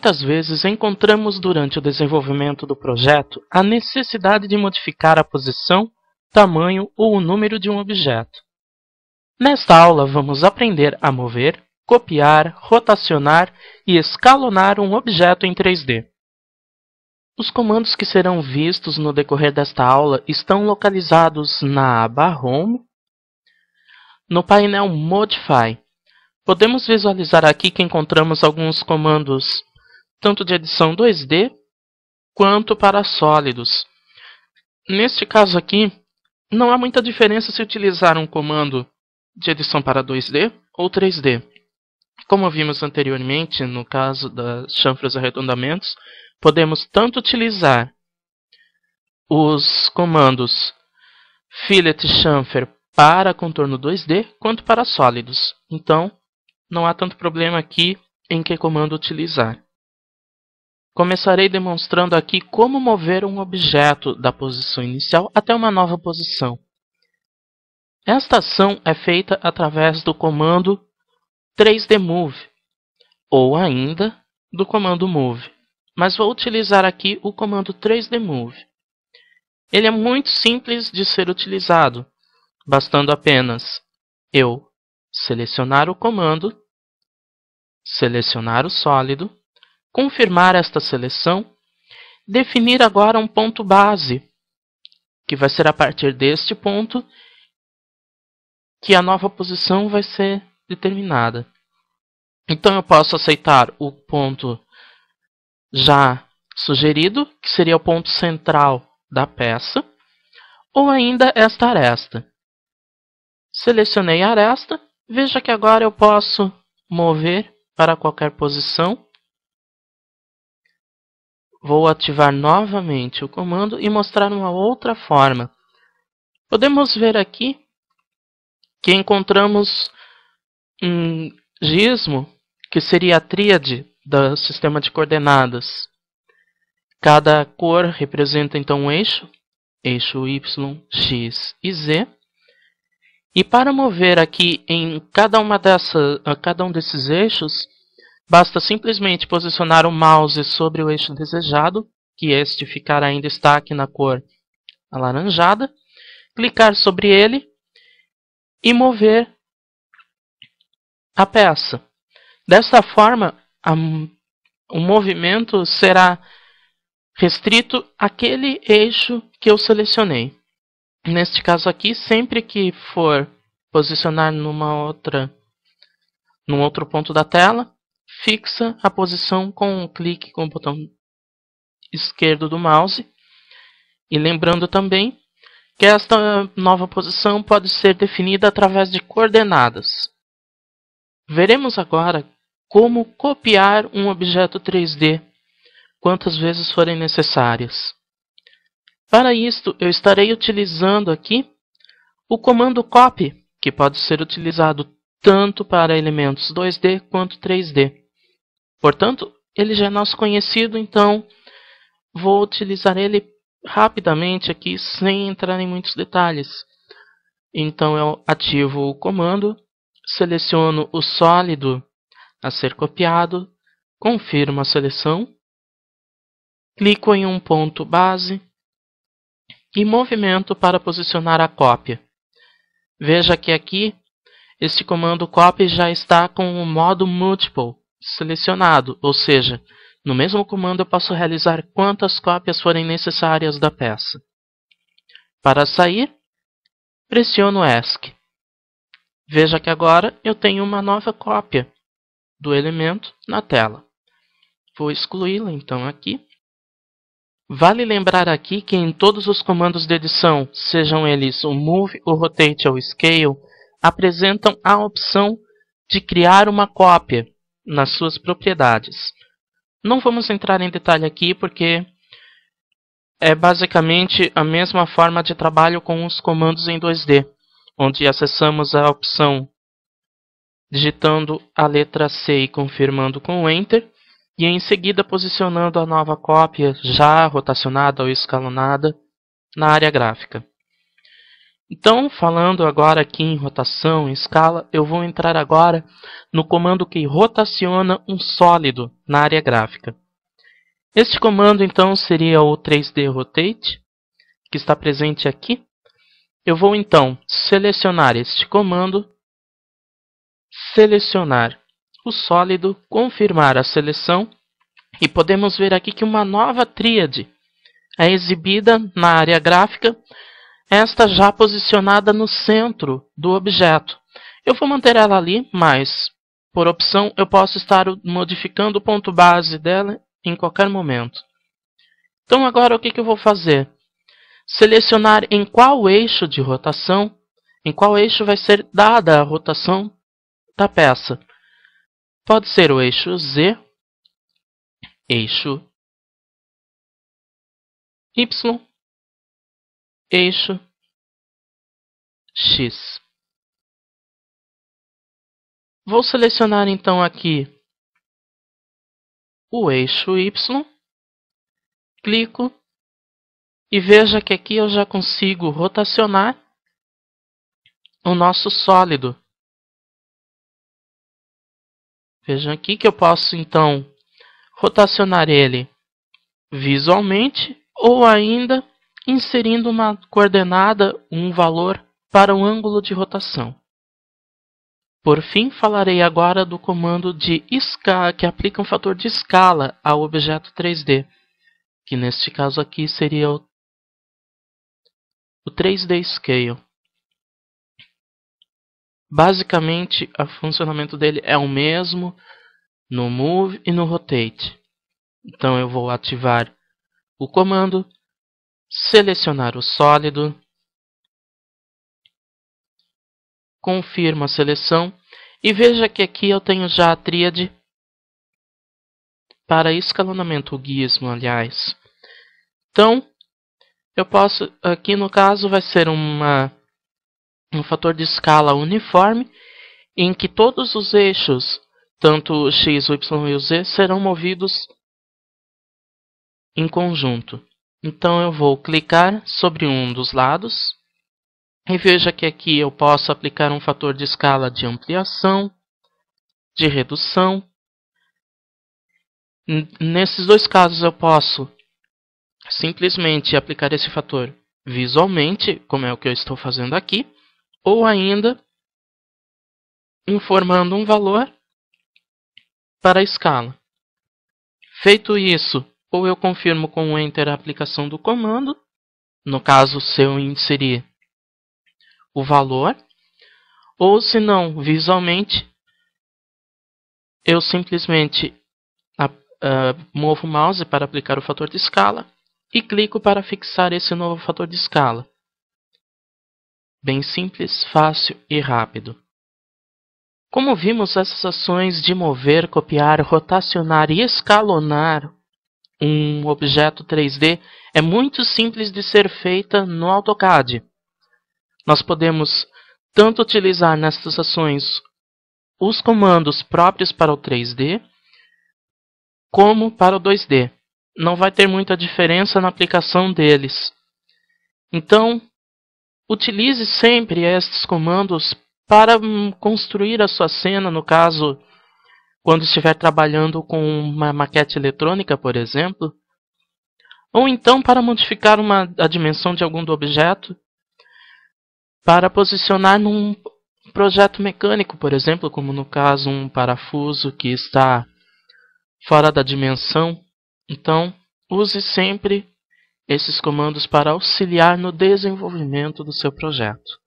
Muitas vezes encontramos durante o desenvolvimento do projeto a necessidade de modificar a posição, tamanho ou o número de um objeto. Nesta aula vamos aprender a mover, copiar, rotacionar e escalonar um objeto em 3D. Os comandos que serão vistos no decorrer desta aula estão localizados na aba Home, no painel Modify. Podemos visualizar aqui que encontramos alguns comandos tanto de edição 2D quanto para sólidos. Neste caso aqui, não há muita diferença se utilizar um comando de edição para 2D ou 3D. Como vimos anteriormente, no caso das chanfros e arredondamentos, podemos tanto utilizar os comandos Fillet Chamfer para contorno 2D quanto para sólidos. Então, não há tanto problema aqui em que comando utilizar. Começarei demonstrando aqui como mover um objeto da posição inicial até uma nova posição. Esta ação é feita através do comando 3D Move, ou ainda do comando Move. Mas vou utilizar aqui o comando 3D Move. Ele é muito simples de ser utilizado, bastando apenas eu selecionar o comando, selecionar o sólido, confirmar esta seleção, definir agora um ponto base, que vai ser a partir deste ponto que a nova posição vai ser determinada. Então eu posso aceitar o ponto já sugerido, que seria o ponto central da peça, ou ainda esta aresta. Selecionei a aresta, veja que agora eu posso mover para qualquer posição. Vou ativar novamente o comando e mostrar uma outra forma. Podemos ver aqui que encontramos um gizmo, que seria a tríade do sistema de coordenadas. Cada cor representa então um eixo Y, X e Z. E para mover aqui em cada um desses eixos, basta simplesmente posicionar o mouse sobre o eixo desejado, que este ficará em destaque na cor alaranjada, clicar sobre ele e mover a peça. Desta forma, o movimento será restrito àquele eixo que eu selecionei. Neste caso aqui, sempre que for posicionar num outro ponto da tela, fixa a posição com um clique com o botão esquerdo do mouse. E lembrando também que esta nova posição pode ser definida através de coordenadas. Veremos agora como copiar um objeto 3D quantas vezes forem necessárias. Para isto, eu estarei utilizando aqui o comando Copy, que pode ser utilizado tanto para elementos 2D quanto 3D. Portanto, ele já é nosso conhecido, então vou utilizar ele rapidamente aqui, sem entrar em muitos detalhes. Então eu ativo o comando, seleciono o sólido a ser copiado, confirmo a seleção, clico em um ponto base e movimento para posicionar a cópia. Veja que aqui este comando Copy já está com o modo Multiple selecionado, ou seja, no mesmo comando eu posso realizar quantas cópias forem necessárias da peça. Para sair, pressiono ESC. Veja que agora eu tenho uma nova cópia do elemento na tela. Vou excluí-la então aqui. Vale lembrar aqui que em todos os comandos de edição, sejam eles o Move, o Rotate ou o Scale, apresentam a opção de criar uma cópia nas suas propriedades. Não vamos entrar em detalhe aqui porque é basicamente a mesma forma de trabalho com os comandos em 2D, onde acessamos a opção digitando a letra C e confirmando com Enter, e em seguida posicionando a nova cópia já rotacionada ou escalonada na área gráfica. Então, falando agora aqui em rotação, em escala, eu vou entrar agora no comando que rotaciona um sólido na área gráfica. Este comando, então, seria o 3D Rotate, que está presente aqui. Eu vou, então, selecionar este comando, selecionar o sólido, confirmar a seleção, e podemos ver aqui que uma nova tríade é exibida na área gráfica, esta já posicionada no centro do objeto. Eu vou manter ela ali, mas, por opção, eu posso estar modificando o ponto base dela em qualquer momento. Então agora o que eu vou fazer? Selecionar em qual eixo de rotação, em qual eixo vai ser dada a rotação da peça. Pode ser o eixo Z, eixo Y, eixo X. Vou selecionar então aqui o eixo Y, clico e veja que aqui eu já consigo rotacionar o nosso sólido. Vejam aqui que eu posso então rotacionar ele visualmente ou ainda inserindo uma coordenada, um valor para o ângulo de rotação. Por fim, falarei agora do comando de escala, que aplica um fator de escala ao objeto 3D, que neste caso aqui seria o 3D Scale. Basicamente, o funcionamento dele é o mesmo no Move e no Rotate. Então eu vou ativar o comando, selecionar o sólido, confirmo a seleção e veja que aqui eu tenho já a tríade para escalonamento, o gizmo, aliás. Então, eu posso, aqui no caso vai ser um fator de escala uniforme, em que todos os eixos, tanto o X, o Y e o Z, serão movidos em conjunto. Então eu vou clicar sobre um dos lados, e veja que aqui eu posso aplicar um fator de escala de ampliação, de redução. Nesses dois casos eu posso simplesmente aplicar esse fator visualmente, como é o que eu estou fazendo aqui, ou ainda informando um valor para a escala. Feito isso, ou eu confirmo com o Enter a aplicação do comando, no caso se eu inserir o valor, ou se não, visualmente, eu simplesmente movo o mouse para aplicar o fator de escala e clico para fixar esse novo fator de escala. Bem simples, fácil e rápido. Como vimos, essas ações de mover, copiar, rotacionar e escalonar um objeto 3D é muito simples de ser feita no AutoCAD. Nós podemos tanto utilizar nessas ações os comandos próprios para o 3D, como para o 2D. Não vai ter muita diferença na aplicação deles. Então, utilize sempre estes comandos para construir a sua cena, no caso, quando estiver trabalhando com uma maquete eletrônica, por exemplo, ou então para modificar a dimensão de algum objeto, para posicionar num projeto mecânico, por exemplo, como no caso um parafuso que está fora da dimensão. Então, use sempre esses comandos para auxiliar no desenvolvimento do seu projeto.